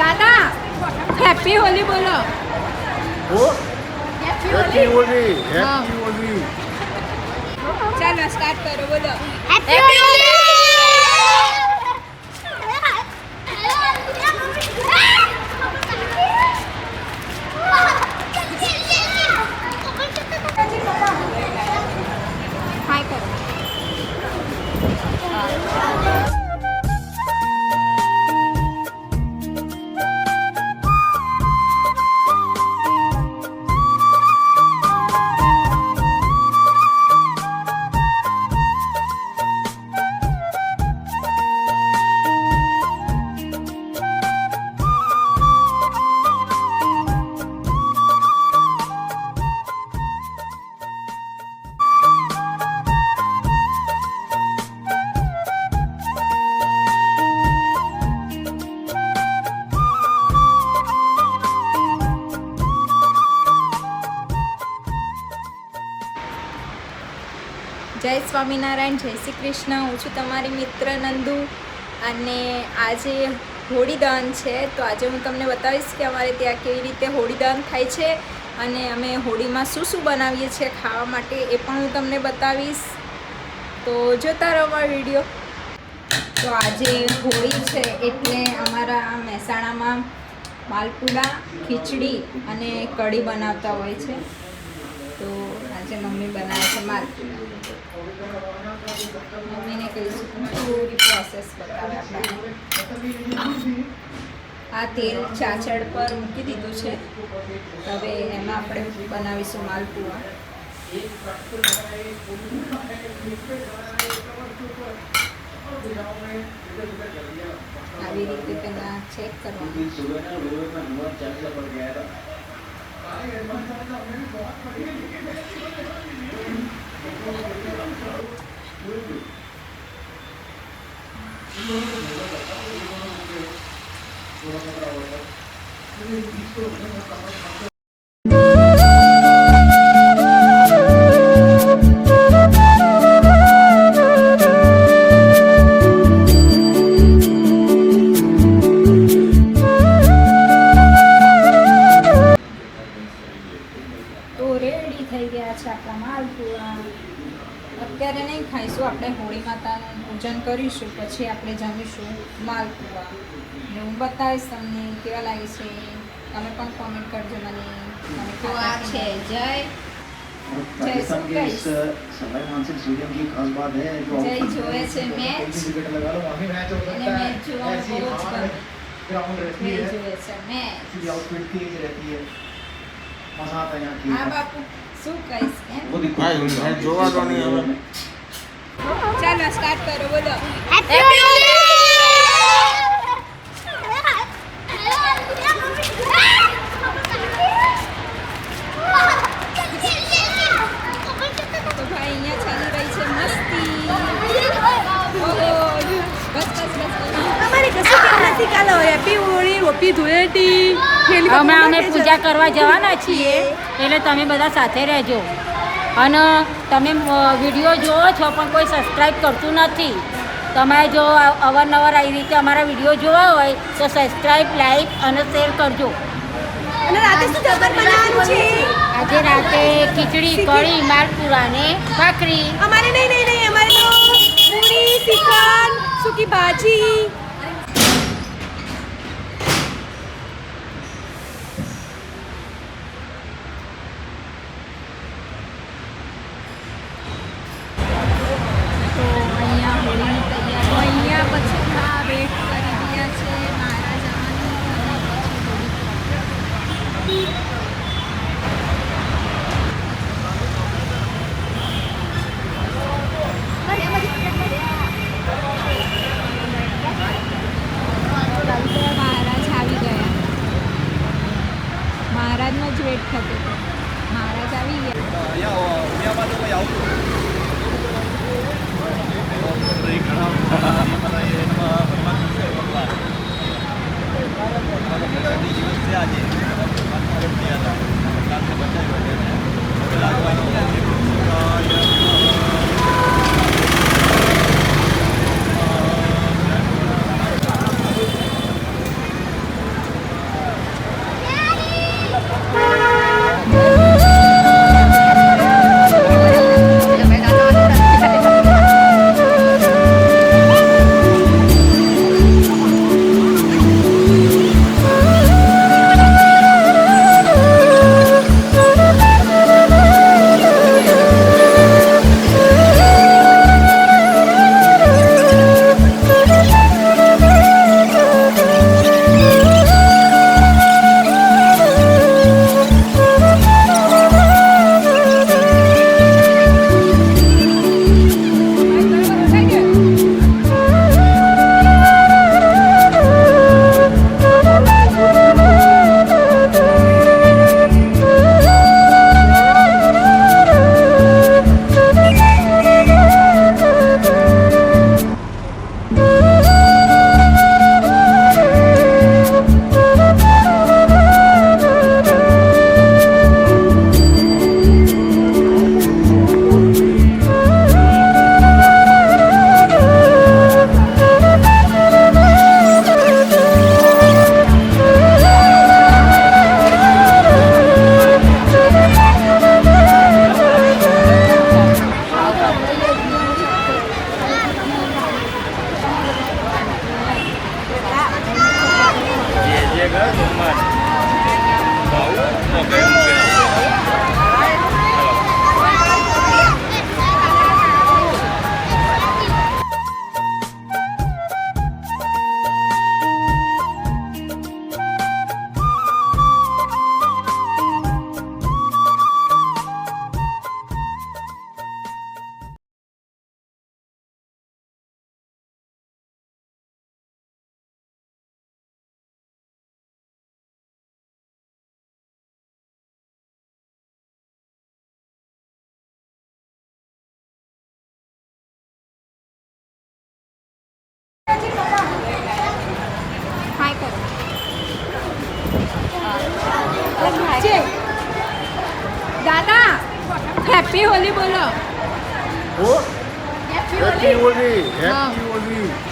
દાદા હેપી હોલી બોલો. Happy Holi. Happy Holi. ચાલો સ્ટાર્ટ કરો બોલો. હેપી હોલી. હાય કરો. જય સ્વામિનારાયણ, જય શ્રી કૃષ્ણ. હું છું તમારી મિત્ર નંદુ અને આજે હોળી દહન છે. તો આજે હું તમને બતાવીશ કે અમારે ત્યાં કેવી રીતે હોળી દહન થાય છે અને અમે હોળીમાં શું શું બનાવીએ છીએ ખાવા માટે એ પણ હું તમને બતાવીશ. તો જોતા રહો અમારો વિડીયો. તો આજે હોળી છે એટલે અમારા મહેસાણામાં માલપુડા, ખીચડી અને કઢી બનાવતા હોય છે. તો આજે મમ્મી બનાવે છે માલપુડા. મમ્મીને કહીશું પૂરી પ્રોસેસ બતાવે આપણે. આ તેલ ચાચડ પર મૂકી દીધું છે. હવે એમાં આપણે બનાવીશું માલપુઆ. આવી રીતે પહેલા ચેક કરવાનું. તો રેડી થઈ ગયા છે આપણા માલપુઆ. અત્યારે નહીં ખાઈશું, આપણે હોળી માતાનું પૂજન કરીશું પછી આપણે જમીશું માલપુઆ. એટલે હું બતાવીશ તમને કેવા લાગે છે. તમે પણ કોમેન્ટ કરજો મને. તમે તો આ છે જય पाकिस्तान के इस सवाई मानसिक स्टेडियम की खास बात है जो જય જોવે છે મેચ क्रिकेट लगा लो वहीं मैच होता અને है મેચ જોવાનું ऐसी બહુ જ ગમે. ग्राउंड रहती જય है જોવે છે મેચ. इसी आउटफिट की एज रहती है मजा आता है यहाँ की હા બાપુ શું કહીશ એમ. वो दिखो જોવાનો નહીં હવે. ચાલો સ્ટાર્ટ કરો બોલો. હેપી હોલી. તો ભાઈ અહીંયા ચાલી રહી છે મસ્તી. ઓહો, બસ બસ બસ બસ. અમારી કશું કે નથી કાલો હેપી હોળી હોપી ધૂળેટી અમે પૂજા કરવા જવાના છીએ એટલે તમે બધા સાથે રહેજો. અને તમે વિડીયો જુઓ છો પણ કોઈ સબસ્ક્રાઈબ કરતું નથી. તમારે જો અવારનવાર આવી રીતે અમારા વિડીયો જોવા હોય તો સબસ્ક્રાઈબ, લાઈક અને શેર કરજો. અને રાતે શું જમવાનું બનાવવાનું છે? આજે રાતે ખીચડી, કઢી, માલપુરા ને ભાખરી. અમારે નહીં અમારે તો પૂરી, શ્રીખંડ, સૂકી ભાજી. તો અહીંયા હોળીની તૈયારી. અહીંયા પછી હા વેટ કરી રહ્યા છે મારા જવાની અને પછી હોળી. મહારાજ આવી ગયા. મહારાજનો જ વેટ થતો હતો. મહારાજ આવી ગયા. હાય કરો. દાદા હેપી હોલી બોલો Happy Holi! Happy Holi!